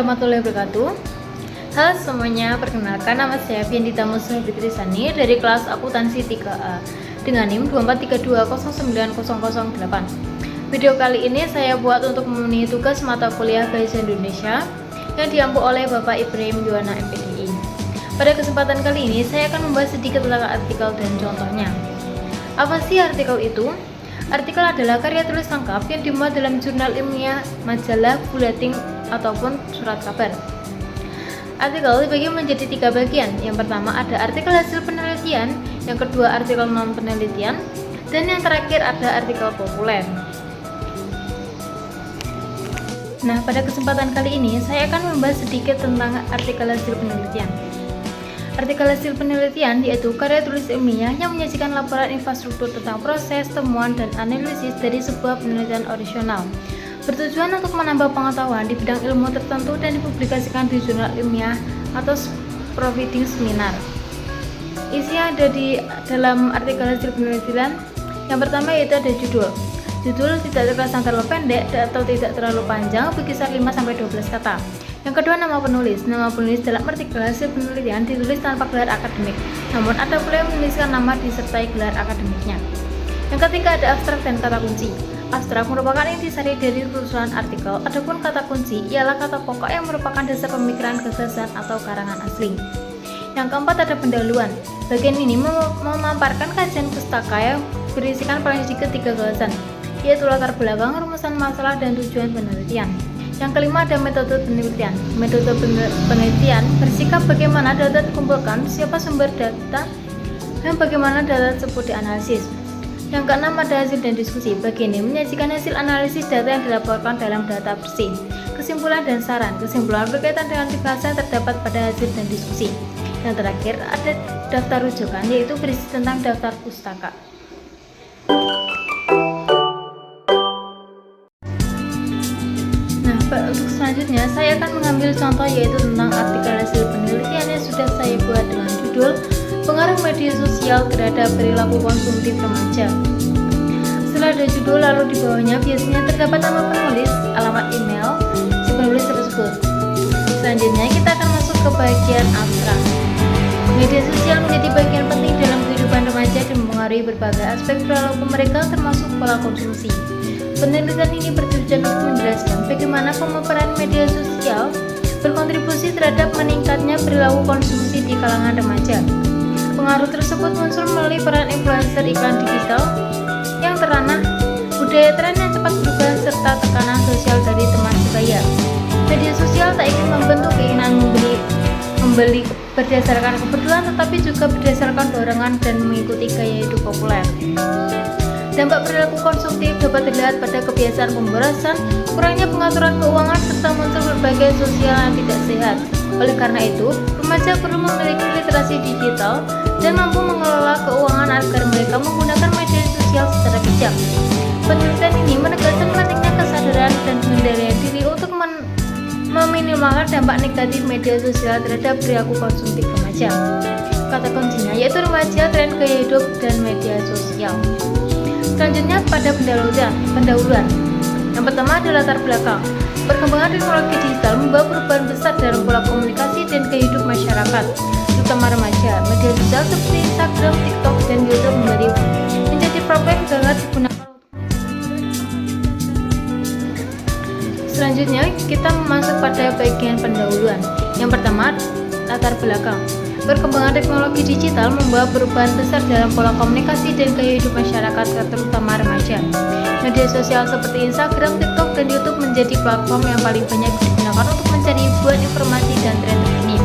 warahmatullahi wabarakatuh. Halo semuanya, perkenalkan nama saya Fiendita Musra Fitrisani dari kelas akuntansi 3A dengan NIM 243209008. Video kali ini saya buat untuk memenuhi tugas mata kuliah Bahasa Indonesia yang diampu oleh Bapak Ibrahim Yuwana MPDI. Pada kesempatan kali ini saya akan membahas sedikit tentang artikel dan contohnya. Apa sih artikel itu? Artikel adalah karya tulis lengkap yang dimuat dalam jurnal ilmiah, majalah, buletin, ataupun surat kabar. Artikel dibagi menjadi 3 bagian. Yang pertama ada artikel hasil penelitian, yang kedua artikel non penelitian, dan yang terakhir ada artikel populer. Nah, pada kesempatan kali ini saya akan membahas sedikit tentang artikel hasil penelitian. Artikel hasil penelitian yaitu karya tulis ilmiah yang menyajikan laporan infrastruktur tentang proses, temuan, dan analisis dari sebuah penelitian orisinal. Bertujuan untuk menambah pengetahuan di bidang ilmu tertentu dan dipublikasikan di jurnal ilmiah atau proceeding seminar. Isi yang ada di dalam artikel hasil penelitian yang pertama yaitu ada judul. Judul tidak terkesan terlalu pendek atau tidak terlalu panjang, berkisar 5-12 kata. Yang kedua nama penulis. Nama penulis dalam artikel hasil penelitian ditulis tanpa gelar akademik, namun ada pula yang menuliskan nama disertai gelar akademiknya. Yang ketiga ada abstrak dan kata kunci. Abstrak merupakan intisari dari tulisan artikel, adapun kata kunci ialah kata pokok yang merupakan dasar pemikiran, gagasan, atau karangan asli. Yang keempat ada pendahuluan. Bagian ini memaparkan kajian pustaka yang berisikan paling sedikit 3 gagasan, yaitu latar belakang, rumusan masalah, dan tujuan penelitian. Yang kelima ada metode penelitian. Metode penelitian bersikap bagaimana data dikumpulkan, siapa sumber data, dan bagaimana data tersebut dianalisis. Yang keenam ada hasil dan diskusi. Bagian ini menyajikan hasil analisis data yang dilaporkan dalam data bersih, kesimpulan dan saran. Kesimpulan berkaitan dengan fase terdapat pada hasil dan diskusi. Yang terakhir ada daftar rujukan, yaitu berisi tentang daftar pustaka. Untuk selanjutnya saya akan mengambil contoh yaitu tentang artikel hasil penelitian yang sudah saya buat dengan judul Pengaruh Media Sosial Terhadap Perilaku Konsumtif Remaja. Setelah ada judul, lalu di bawahnya biasanya terdapat nama penulis, alamat email si penulis tersebut. Selanjutnya kita akan masuk ke bagian abstrak. Media sosial menjadi bagian penting dalam kehidupan remaja dan mempengaruhi berbagai aspek perilaku mereka termasuk pola konsumsi. Penelitian ini bertujuan untuk menjelaskan bagaimana pemaparan media sosial berkontribusi terhadap meningkatnya perilaku konsumsi di kalangan remaja. Pengaruh tersebut muncul melalui peran influencer iklan digital yang teranah, budaya tren yang cepat berubah, serta tekanan sosial dari teman sebaya. Media sosial tak ingin membentuk keinginan membeli berdasarkan kebutuhan, tetapi juga berdasarkan dorongan dan mengikuti gaya hidup populer. Dampak perilaku konsumtif dapat dilihat pada kebiasaan pemborosan, kurangnya pengaturan keuangan, serta muncul berbagai sosial yang tidak sehat. Oleh karena itu, remaja perlu memiliki literasi digital dan mampu mengelola keuangan agar mereka menggunakan media sosial secara bijak. Penelitian ini menegaskan pentingnya kesadaran dan pengendalian diri untuk meminimalkan dampak negatif media sosial terhadap perilaku konsumtif remaja. Kata kuncinya yaitu remaja, tren gaya hidup, dan media sosial. Selanjutnya pada pendahuluan. Yang pertama adalah latar belakang. Perkembangan teknologi digital membawa perubahan besar dalam pola komunikasi dan gaya hidup masyarakat, terutama remaja. Media sosial seperti Instagram, TikTok, dan YouTube menjadi platform yang sangat digunakan untuk. Selanjutnya kita masuk pada bagian pendahuluan. Yang pertama, latar belakang. Perkembangan teknologi digital membawa perubahan besar dalam pola komunikasi dan gaya hidup masyarakat, terutama remaja. Media sosial seperti Instagram, TikTok, dan YouTube menjadi platform yang paling banyak digunakan untuk mencari hiburan, informasi, dan tren terkini.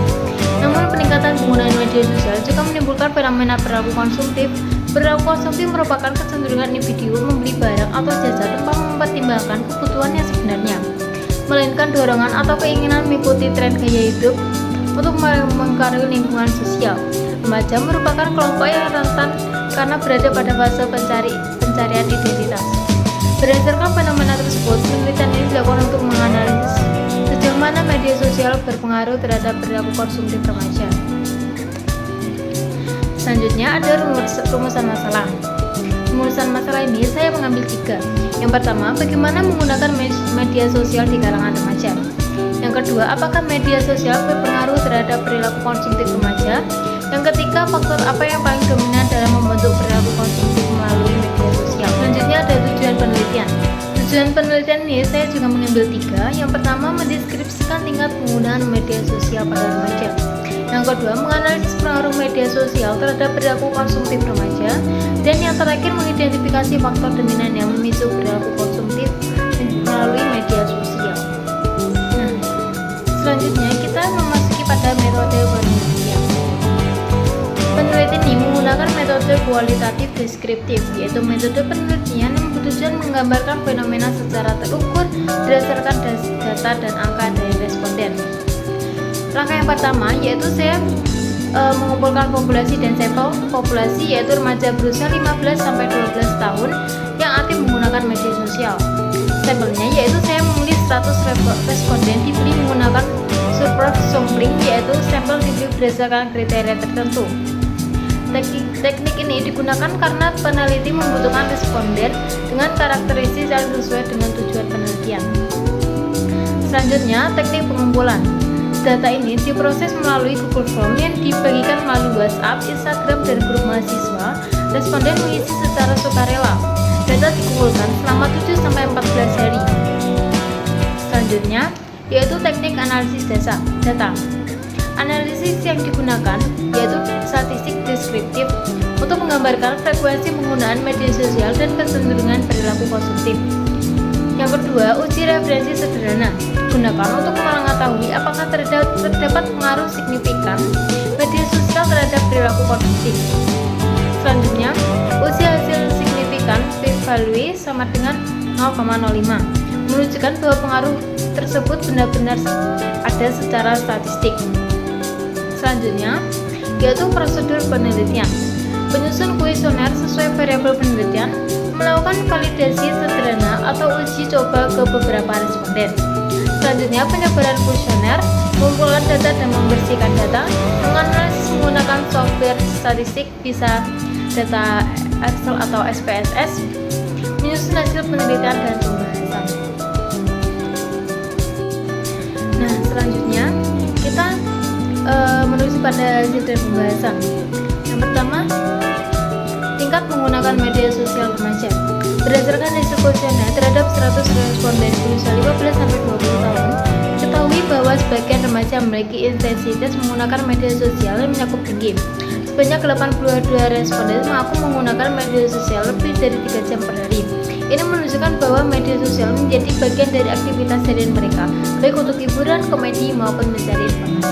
Namun, peningkatan penggunaan media sosial juga menimbulkan fenomena perilaku konsumtif. Perilaku konsumtif merupakan kecenderungan individu membeli barang atau jasa tanpa mempertimbangkan kebutuhan yang sebenarnya, melainkan dorongan atau keinginan mengikuti tren gaya hidup untuk mempengaruhi lingkungan sosial. Remaja merupakan kelompok yang rentan karena berada pada fase pencarian identitas. Berdasarkan fenomena tersebut, penelitian ini dilakukan untuk menganalisis sejauh mana media sosial berpengaruh terhadap perilaku konsumtif remaja. Selanjutnya ada rumusan masalah. Rumusan masalah ini saya mengambil 3. Yang pertama, bagaimana menggunakan media sosial di kalangan remaja. Yang Yang kedua, apakah media sosial berpengaruh terhadap perilaku konsumtif remaja? Yang ketiga, faktor apa yang paling dominan dalam membentuk perilaku konsumtif melalui media sosial? Selanjutnya ada tujuan penelitian. Tujuan penelitian ini saya juga mengambil 3. Yang pertama, mendeskripsikan tingkat penggunaan media sosial pada remaja. Yang kedua, menganalisis pengaruh media sosial terhadap perilaku konsumtif remaja. Dan yang terakhir, mengidentifikasi faktor dominan yang memicu perilaku konsumtif melalui media sosial. Nah, selanjutnya kita memasuki pada metode penelitian. Penelitian ini menggunakan metode kualitatif deskriptif, yaitu metode penelitian yang bertujuan menggambarkan fenomena secara terukur berdasarkan data dan angka dari responden. Langkah yang pertama yaitu saya mengumpulkan populasi dan sampel populasi, yaitu remaja berusia 15 sampai 12 tahun yang aktif menggunakan media sosial. Sampelnya yaitu saya memilih 100 responden dipilih menggunakan survey sampling, yaitu sampel dipilih berdasarkan kriteria tertentu. Teknik ini digunakan karena peneliti membutuhkan responden dengan karakteristik yang sesuai dengan tujuan penelitian. Selanjutnya, teknik pengumpulan. Data ini diproses melalui Google Form yang dibagikan melalui WhatsApp, Instagram, dan grup mahasiswa. Responden mengisi secara sukarela. Data dikumpulkan selama 7-14 hari. Selanjutnya, yaitu teknik analisis data. Analisis yang digunakan yaitu statistik deskriptif untuk menggambarkan frekuensi penggunaan media sosial dan kecenderungan perilaku konsumtif. Yang kedua, uji referensi sederhana digunakan untuk mengetahui apakah terdapat pengaruh signifikan media sosial terhadap perilaku konsumtif. Selanjutnya, uji hasil signifikan p-value sama dengan 0,05 menunjukkan bahwa pengaruh tersebut benar-benar ada secara statistik. Selanjutnya, yaitu prosedur penelitian. Penyusun kuesioner sesuai variabel penelitian, melakukan validasi sederhana atau uji coba ke beberapa responden. Selanjutnya, penyebaran kuesioner, mengumpulkan data dan membersihkan data, menganalisis menggunakan software statistik, bisa data Excel atau SPSS, menyusun hasil penelitian dan pembahasan. Nah, selanjutnya kita menuju pada hasil dan pembahasan. Yang pertama, tingkat menggunakan media sosial remaja. Berdasarkan hasil kuesioner terhadap 100 responden berusia 15-20 tahun, diketahui bahwa sebagian remaja memiliki intensitas menggunakan media sosial yang mencakup tinggi. Sebanyak 82 responden mengaku menggunakan media sosial lebih dari 3 jam per hari. Ini menunjukkan bahwa media sosial menjadi bagian dari aktivitas harian mereka, baik untuk hiburan, komedi, maupun mencari informasi.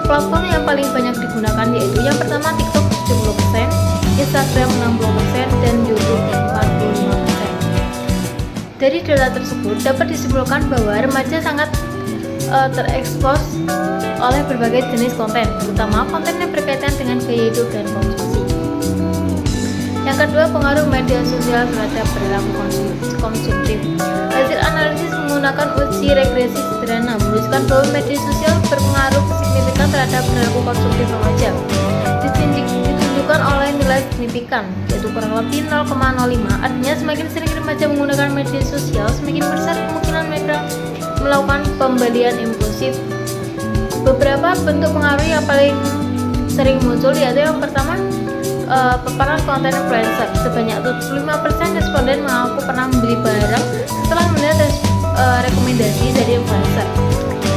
Platform yang paling banyak digunakan yaitu yang pertama TikTok 70%, Instagram 60%, dan YouTube 45%. Dari data tersebut dapat disimpulkan bahwa remaja sangat terekspos oleh berbagai jenis konten, terutama konten yang berkaitan dengan gaya hidup dan konsumsi. Yang kedua, pengaruh media sosial terhadap perilaku konsumtif. Hasil analisis menggunakan uji regresi sederhana menunjukkan bahwa media sosial berpengaruh signifikan terhadap perilaku konsumtif remaja. Ditunjukkan oleh nilai signifikan, yaitu kurang lebih 0,05. Artinya semakin sering remaja menggunakan media sosial, semakin besar kemungkinan mereka melakukan pembelian impulsif. Beberapa bentuk pengaruh yang paling sering muncul yaitu yang pertama, paparan konten influencer. Sebanyak 75% responden mengaku pernah membeli barang setelah melihat rekomendasi dari influencer.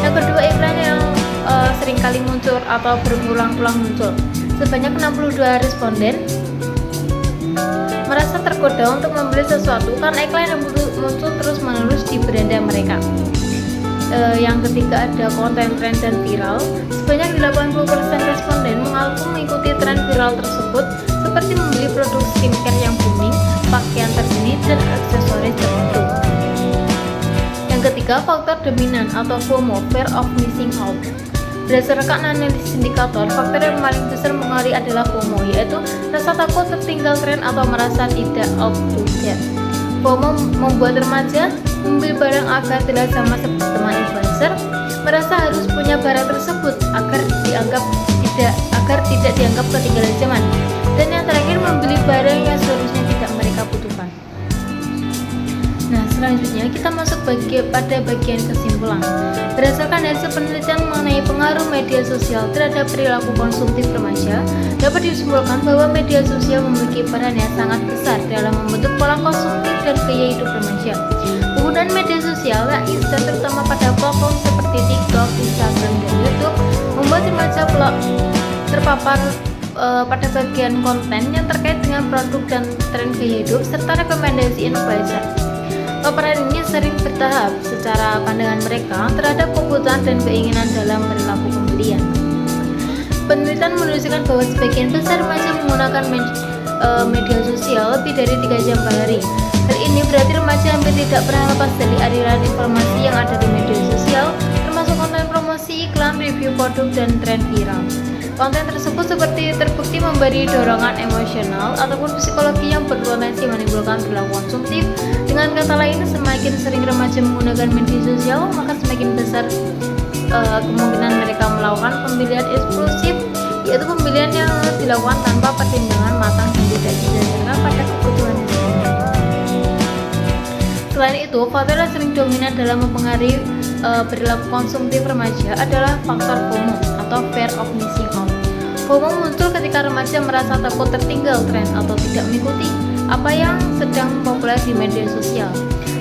Yang kedua, iklan yang sering kali muncul atau berulang-ulang muncul. Sebanyak 62 responden merasa tergoda untuk membeli sesuatu karena iklan yang muncul terus-menerus di beranda mereka. Yang ketiga, ada konten tren dan viral. Sebanyak 80% responden mengaku mengikuti tren viral tersebut, seperti membeli produk skincare yang booming, pakaian terkini, dan aksesoris tertentu. Yang ketiga, faktor dominan atau FOMO, fear of missing out. Berdasarkan analisis indikator, faktor yang paling besar mengaruhi adalah FOMO, yaitu rasa takut tertinggal tren atau merasa tidak up to date. FOMO membuat remaja membeli barang agar tidak sama seperti teman influencer, merasa harus punya barang tersebut agar tidak dianggap ketinggalan zaman, dan yang terakhir membeli barang yang seharusnya tidak mereka butuhkan. Nah, selanjutnya kita masuk pada bagian kesimpulan. Berdasarkan hasil penelitian mengenai pengaruh media sosial terhadap perilaku konsumtif remaja, dapat disimpulkan bahwa media sosial memiliki peran yang sangat besar dalam membentuk pola konsumtif dan gaya hidup remaja. Penggunaan media sosial yang instan terutama pada platform seperti TikTok, Instagram, dan YouTube membuat remaja terpapar pada bagian konten yang terkait dengan produk dan tren gaya hidup serta rekomendasi influencer. Paparan ini sering bertahap secara pandangan mereka terhadap kebutuhan dan keinginan dalam perilaku pembelian. Penelitian menunjukkan bahwa sebagian besar remaja menggunakan media sosial lebih dari 3 jam per hari. Hal ini berarti remaja hampir tidak pernah lepas dari aliran informasi yang ada di media sosial, termasuk konten promosi, iklan, review produk, dan tren viral. Konten tersebut seperti terbukti memberi dorongan emosional ataupun psikologi yang berpotensi menimbulkan perilaku konsumtif. Dengan kata lain, semakin sering remaja menggunakan media sosial, maka semakin besar kemungkinan mereka melakukan pembelian impulsif, yaitu pembelian yang dilakukan tanpa pertimbangan matang dan tidak didasarkan pada kebutuhan sehari-hari. Selain itu, faktor yang sering dominan dalam mempengaruhi perilaku konsumtif remaja adalah faktor FOMO atau fear of missing out. FOMO muncul ketika remaja merasa takut tertinggal tren atau tidak mengikuti apa yang sedang populer di media sosial.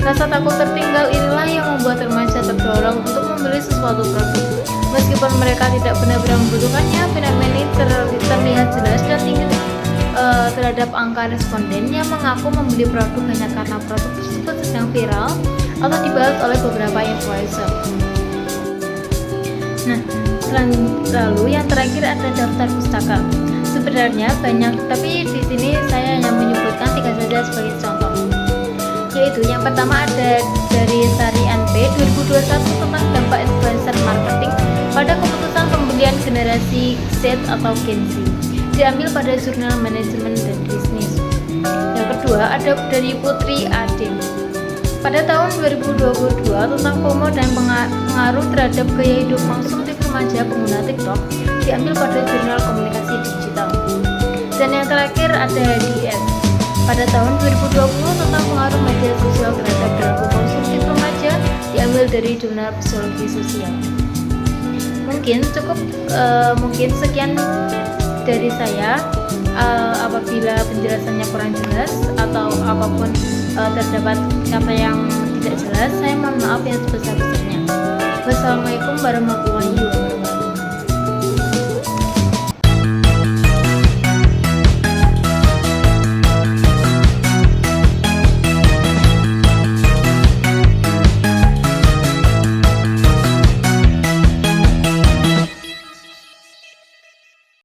Rasa takut tertinggal inilah yang membuat remaja terdorong untuk membeli sesuatu produk. Meskipun mereka tidak benar-benar membutuhkannya, fenomena ini terlihat jelas dan tinggi terhadap angka responden yang mengaku membeli produk hanya karena produk tersebut sedang viral atau dibahas oleh beberapa influencer. Nah, lalu yang terakhir ada daftar pustaka. Sebenarnya banyak, tapi di sini saya hanya menyebutkan 3 saja sebagai contoh. Yaitu yang pertama ada dari Sari NP 2021 tentang dampak influencer marketing pada keputusan pembelian generasi Z atau Gen Z, diambil pada jurnal manajemen dan bisnis. Yang kedua ada dari Putri Ade pada tahun 2022 tentang FOMO dan pengaruh terhadap gaya hidup konsumtif remaja pengguna TikTok, diambil pada jurnal komunikasi digital. Dan yang terakhir ada DS pada tahun 2020 tentang pengaruh media sosial terhadap perilaku konsumtif remaja, diambil dari jurnal psikologi sosial. Mungkin sekian dari saya. Apabila penjelasannya kurang jelas atau apapun terdapat kata yang tidak jelas, saya mohon maaf yang sebesar-besarnya. Wassalamualaikum warahmatullahi wabarakatuh.